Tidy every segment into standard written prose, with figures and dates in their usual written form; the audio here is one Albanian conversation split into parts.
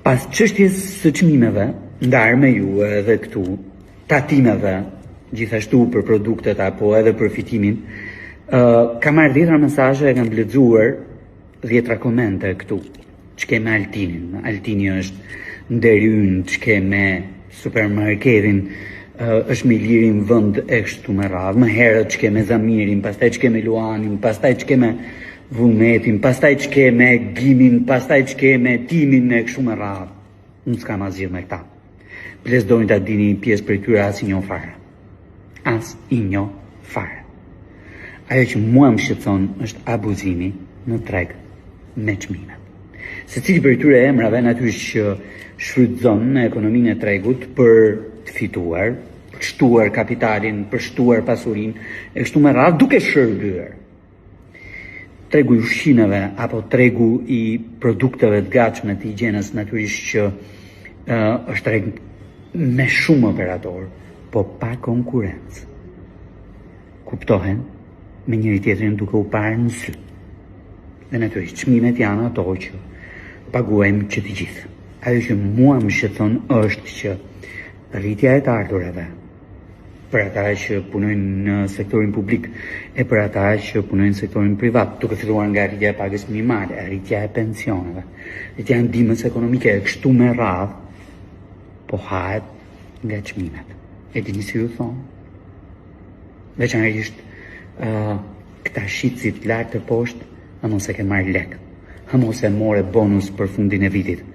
Pas çështjes së çmimeve, ndarë me ju edhe këtu, tatimeve, gjithashtu për produktet apo edhe për fitimin, kam marrë 10 mesazhe e kam lexuar 10 komente këtu. Ç'ke me Altinin? Altini është nderi ynë, ç'ke me supermarketin, është me Ilirin vend e kështu me radhë. Më herët ç'ke me Zamirin, pastaj ç'ke me Luanin, pastaj ç'ke me Vullnetin, pastaj ç'ke me Gimin, pastaj ç'ke me Timin e kështu me radhë. Unë s'kam asgjë me këta. Ples doni ta dini pjesë për tyre as i njo fare. As i njo fare. Ajo që mua më shqetëson është abuzimi në treg me çmimet. Secili për tyre emrave natyrisht që shfrytëzon në ekonominë e tregut për të fituar, për të shtuar kapitalin, për shtuar pasurinë e kështu me radhë duke shërbyer. Tregu i ushqimeve apo tregu i produkteve të gatshme të higjienës natyrisht që është treg me shumë operator, po pa konkurrencë. Kuptohen me njëri tjetrin duke u parë në sy. Dhe natyrisht çmimet janë ato që paguajmë që të gjithë. Ajo që mua më shqetëson është që rritja e të ardhurave për ata që punojnë në sektorin publik e për ata që punojnë në sektorin privat, duke filluar nga rritja e pagës minimale, rritja e pensioneve, rritja e ndihmës ekonomike e kështu me radhë, po hahet nga çmimet. E dini si ju thonë? Veçanërisht këta shitësit lartë të poshtë, mos e ke marrë lek, mos e more bonus për fundin e vitit,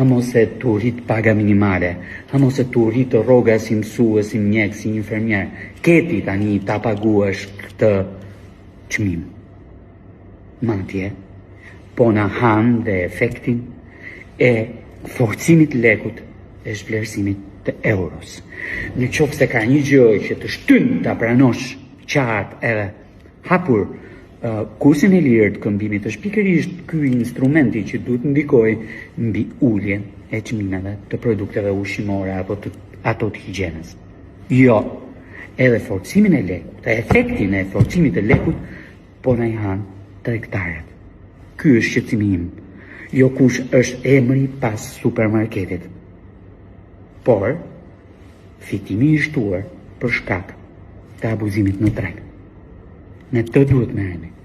mos e të rrit paga minimale, mos e të rrit rroga si mësues, si mjek, si infermier. Keti tani ta paguash këtë çmim. Madje, po na han dhe efektin e forcimit të lekut e zhvlerësimit të euros. Në qoftë se ka një gjë që të shtyn ta pranosh qartë edhe hapur kursin e lirë të këmbimit, është pikërisht ky instrumenti që duhet ndikojë mbi uljen e çmimeve të produkteve ushqimore apo ato të higjienës. Jo, edhe forcimin e lekut, efektin e forcimit të lekut, po na i han tregtarët. Ky është shqetësimi im. Jo kush është emri pas supermarketit, por fitimi i shtuar për shkak të abuzimit në treg. Ne të duhet merremi.